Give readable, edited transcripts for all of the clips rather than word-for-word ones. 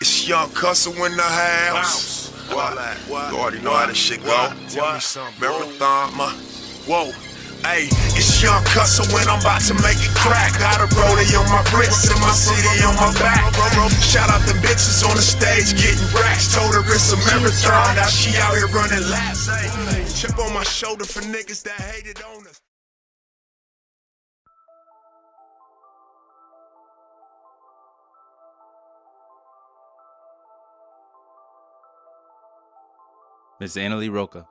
It's Young Hustle in the house. What? You already know how this shit go. Tell me something. Marathon, whoa. Hey, it's Young Hustle when I'm about to make it crack. Got a rollie on my wrist and my city on my back. Shout out the bitches on the stage getting racks. Told her it's a marathon, now she out here running laps. Hey, chip on my shoulder for niggas that hated on us. Ms. Annalie Roca,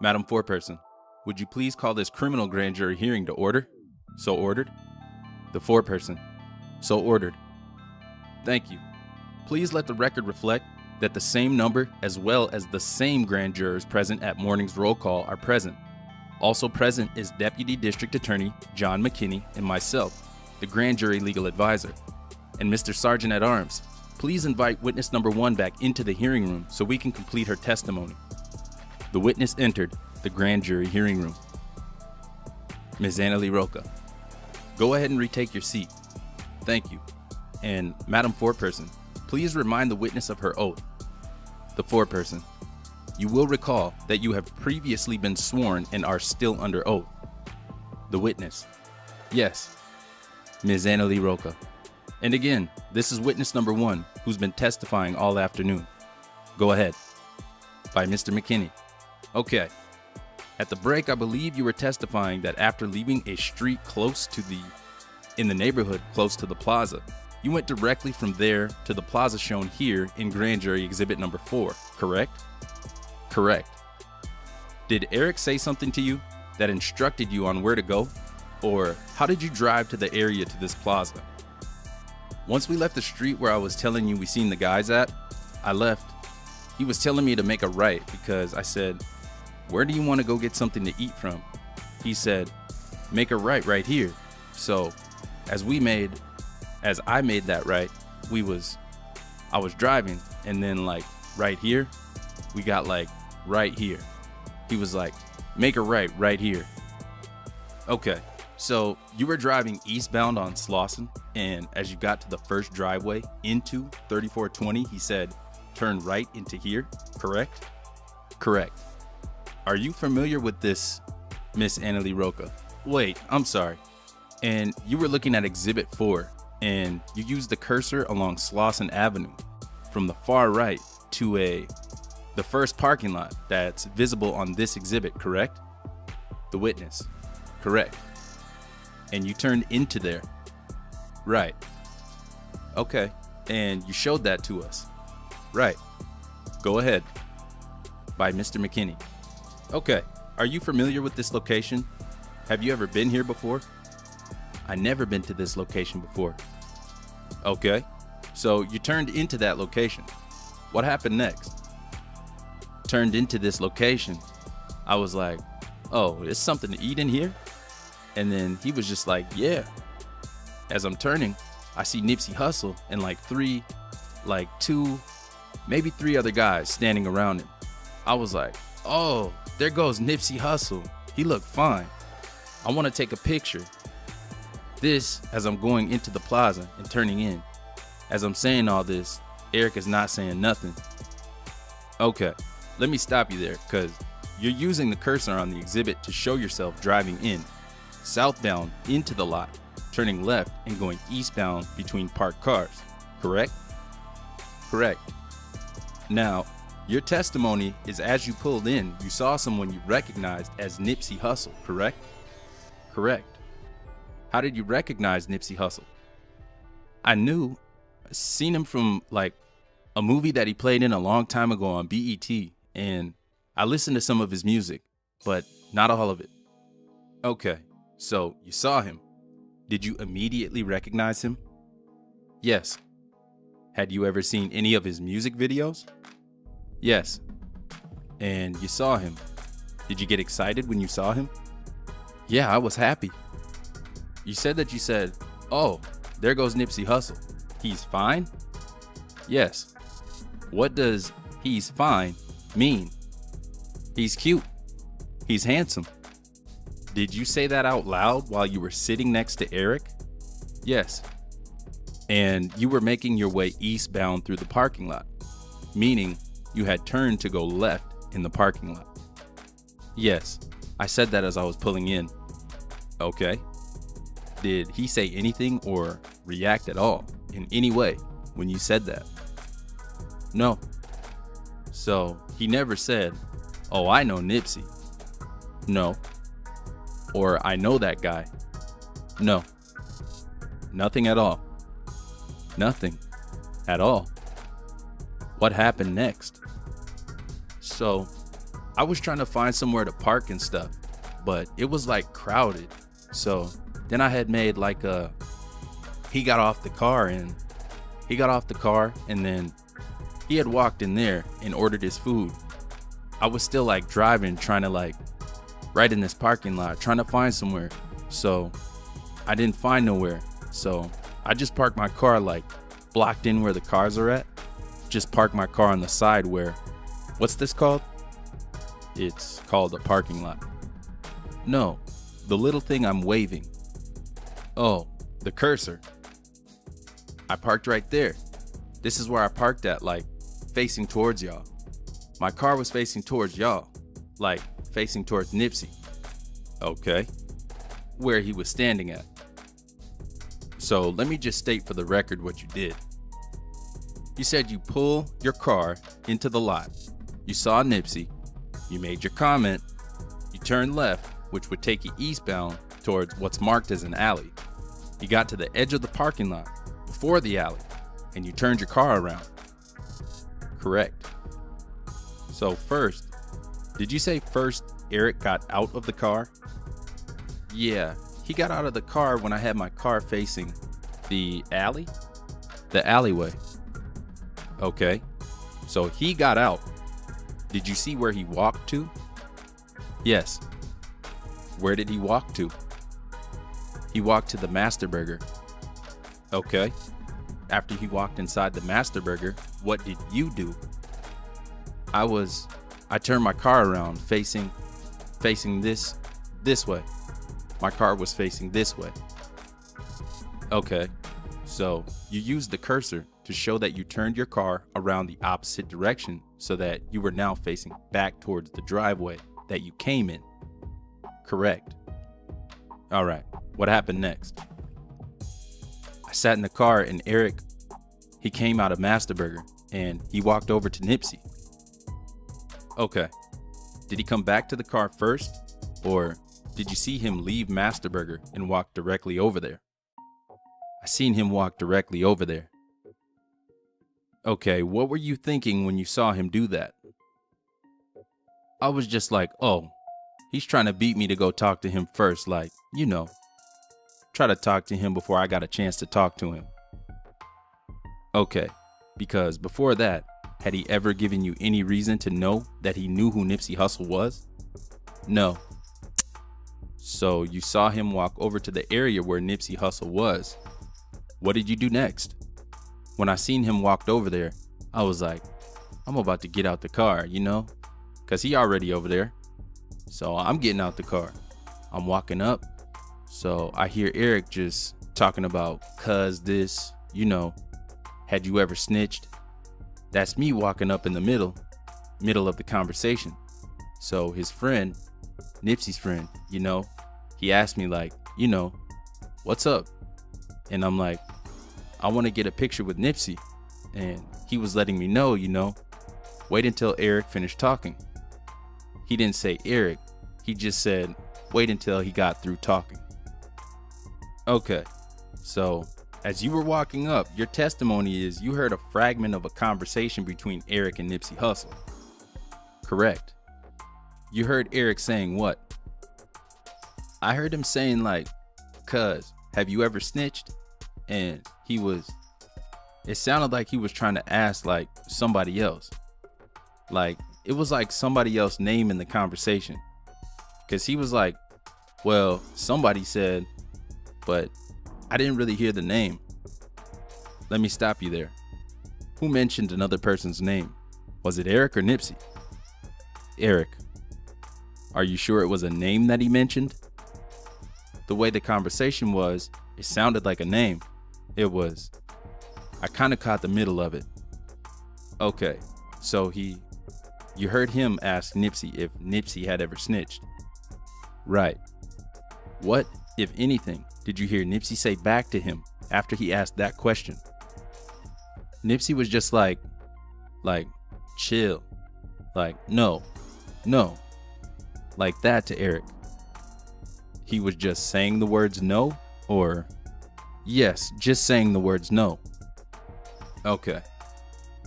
Madam Foreperson, would you please call this criminal grand jury hearing to order? So ordered. The foreperson. So ordered. Thank you. Please let the record reflect that the same number as well as the same grand jurors present at morning's roll call are present. Also present is Deputy District Attorney John McKinney and myself, the grand jury legal advisor. And Mr. Sergeant at Arms, please invite witness number 1 back into the hearing room so we can complete her testimony. The witness entered the grand jury hearing room. Ms. Annalie Roca, go ahead and retake your seat. Thank you. And Madam Foreperson, please remind the witness of her oath. The foreperson, you will recall that you have previously been sworn and are still under oath. The witness, yes, Ms. Annalie Roca. And again, this is witness number 1 who's been testifying all afternoon. Go ahead. By Mr. McKinney. Okay. At the break, I believe you were testifying that after leaving a street in the neighborhood close to the plaza, you went directly from there to the plaza shown here in Grand Jury Exhibit number 4, correct? Correct. Did Eric say something to you that instructed you on where to go? Or how did you drive to the area to this plaza? Once we left the street where I was telling you we seen the guys at, I left. He was telling me to make a right because I said, where do you want to go get something to eat from? He said, make a right here. So as I made that right, I was driving and then like right here, we got like right here. He was like, make a right here. Okay. So you were driving eastbound on Slauson, and as you got to the first driveway into 3420, he said, turn right into here, correct? Correct. Are you familiar with this, Miss Annalie Roca? Wait, I'm sorry. And you were looking at Exhibit 4, and you used the cursor along Slauson Avenue from the far right to the first parking lot that's visible on this exhibit, correct? The witness, correct. And you turned into there. Right. Okay. And you showed that to us. Right. Go ahead. By Mr. McKinney. Okay. Are you familiar with this location? Have you ever been here before? I never been to this location before. Okay. So you turned into that location. What happened next? Turned into this location. I was like, oh, is something to eat in here? And then he was just like, yeah. As I'm turning, I see Nipsey Hussle and two, maybe 3 other guys standing around him. I was like, oh, there goes Nipsey Hussle. He looked fine. I want to take a picture. This as I'm going into the plaza and turning in. As I'm saying all this, Eric is not saying nothing. Okay, let me stop you there because you're using the cursor on the exhibit to show yourself driving in. Southbound into the lot, turning left and going eastbound between parked cars, correct? Correct. Now, your testimony is as you pulled in, you saw someone you recognized as Nipsey Hussle, correct? Correct. How did you recognize Nipsey Hussle? I seen him from like a movie that he played in a long time ago on BET, and I listened to some of his music, but not all of it. Okay. So you saw him. Did you immediately recognize him? Yes. Had you ever seen any of his music videos? Yes. And you saw him. Did you get excited when you saw him? Yeah, I was happy. You said, oh, there goes Nipsey Hussle. He's fine? Yes. What does he's fine mean? He's cute. He's handsome. Did you say that out loud while you were sitting next to Eric? Yes. and you were making your way eastbound through the parking lot, meaning you had turned to go left in the parking lot. Yes, I said that as I was pulling in. Okay. Did he say anything or react at all in any way when you said that? No. So he never said, "Oh, I know Nipsey." No. Or "I know that guy." No. Nothing at all. Nothing at all. What happened next? So I was trying to find somewhere to park and stuff, but it was like crowded. So then I had made like he got off the car and then he had walked in there and ordered his food. I was still like driving, trying to like right in this parking lot, trying to find somewhere. So I didn't find nowhere. So I just parked my car like blocked in where the cars are at. Just parked my car on the side where, what's this called? It's called a parking lot. No, the little thing I'm waving. Oh, the cursor. I parked right there. This is where I parked at, like facing towards y'all. My car was facing towards y'all, like facing towards Nipsey. Okay. Where he was standing at. So let me just state for the record what you did. You said you pull your car into the lot. You saw Nipsey. You made your comment. You turned left, which would take you eastbound towards what's marked as an alley. You got to the edge of the parking lot before the alley, and you turned your car around. Correct. So first, did you say first Eric got out of the car? Yeah, he got out of the car when I had my car facing the alley? The alleyway. Okay, so he got out. Did you see where he walked to? Yes. Where did he walk to? He walked to the Master Burger. Okay. After he walked inside the Master Burger, what did you do? I turned my car around facing this way. My car was facing this way. Okay. So you used the cursor to show that you turned your car around the opposite direction so that you were now facing back towards the driveway that you came in. Correct. All right. What happened next? I sat in the car and Eric, he came out of Master Burger and he walked over to Nipsey. Okay. Did he come back to the car first, or did you see him leave Master Burger and walk directly over there? I seen him walk directly over there. Okay, what were you thinking when you saw him do that? I was just like, oh, he's trying to beat me to go talk to him first, like, you know, try to talk to him before I got a chance to talk to him. Okay, because before that, had he ever given you any reason to know that he knew who Nipsey Hussle was? No. So you saw him walk over to the area where Nipsey Hussle was. What did you do next? When I seen him walked over there, I was like, I'm about to get out the car, you know, because he already over there. So I'm getting out the car. I'm walking up. So I hear Eric just talking about, cuz this, you know, had you ever snitched? That's me walking up in the middle of the conversation. So his friend, Nipsey's friend, you know, he asked me like, you know, what's up? And I'm like, I want to get a picture with Nipsey. And he was letting me know, you know, wait until Eric finished talking. He didn't say Eric. He just said, wait until he got through talking. Okay. So as you were walking up, your testimony is you heard a fragment of a conversation between Eric and Nipsey Hussle. Correct. You heard Eric saying what? I heard him saying like, cuz, have you ever snitched? And it sounded like he was trying to ask like somebody else. Like it was like somebody else's name in the conversation. Cause he was like, well, somebody said, but I didn't really hear the name. Let me stop you there. Who mentioned another person's name? Was it Eric or Nipsey? Eric. Are you sure it was a name that he mentioned? The way the conversation was, it sounded like a name. It was, I kind of caught the middle of it. Okay, so you heard him ask Nipsey if Nipsey had ever snitched. Right. What, if anything, did you hear Nipsey say back to him after he asked that question? Nipsey was just like, chill. Like, no, like that to Eric. He was just saying the words no, or yes, just saying the words no. Okay.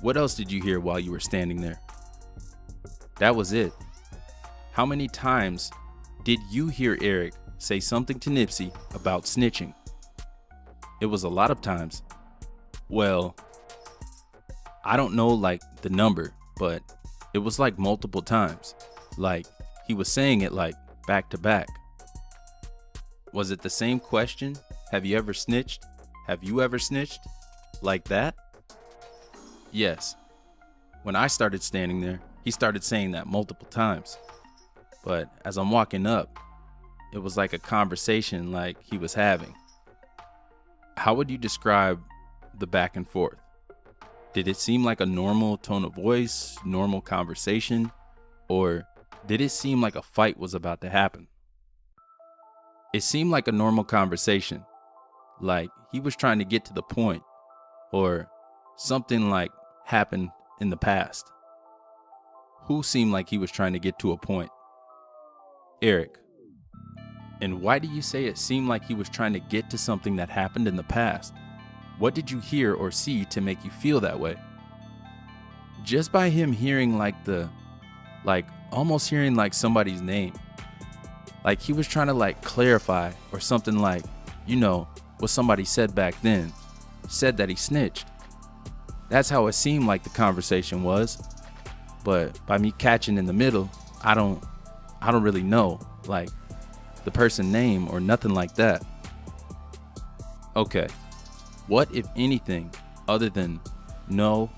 What else did you hear while you were standing there? That was it. How many times did you hear Eric say something to Nipsey about snitching? It was a lot of times. Well, I don't know like the number, but it was like multiple times. Like he was saying it like back to back. Was it the same question? Have you ever snitched? Have you ever snitched? Like that? Yes. When I started standing there, he started saying that multiple times. But as I'm walking up, it was like a conversation like he was having. How would you describe the back and forth? Did it seem like a normal tone of voice, normal conversation, or did it seem like a fight was about to happen? It seemed like a normal conversation, like he was trying to get to the point, or something like happened in the past. Who seemed like he was trying to get to a point? Eric. And why do you say it seemed like he was trying to get to something that happened in the past? What did you hear or see to make you feel that way? Just by him hearing almost hearing like somebody's name. Like he was trying to like clarify or something like, what somebody said back then, said that he snitched. That's how it seemed like the conversation was. But by me catching in the middle, I don't really know like the person name or nothing like that. Okay. What, if anything, other than no,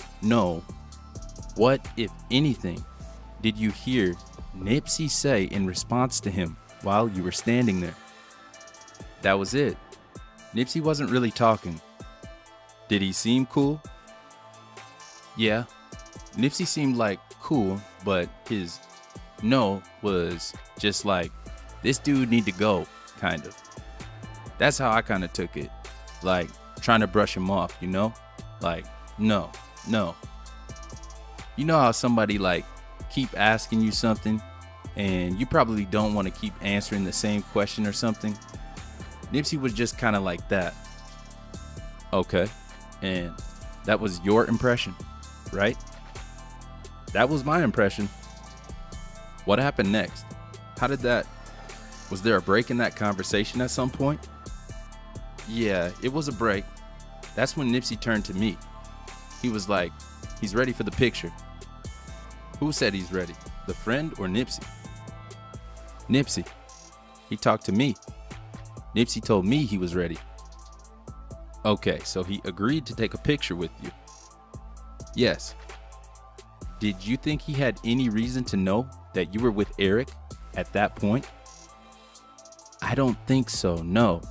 what, if anything, did you hear Nipsey say in response to him while you were standing there? That was it. Nipsey wasn't really talking. Did he seem cool? Yeah. Nipsey seemed like cool, but his no was just like, this dude need to go, kind of. That's how I kind of took it. Like, trying to brush him off, Like, no. You know how somebody like keep asking you something and you probably don't want to keep answering the same question or something? Nipsey was just kind of like that. Okay. And that was your impression, right? That was my impression. What happened next? Was there a break in that conversation at some point? Yeah, it was a break. That's when Nipsey turned to me. He was like, he's ready for the picture. Who said he's ready? The friend or Nipsey? Nipsey. He talked to me. Nipsey told me he was ready. Okay, so he agreed to take a picture with you. Yes. Did you think he had any reason to know that you were with Eric at that point? I don't think so, no.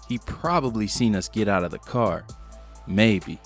He probably seen us get out of the car. Maybe.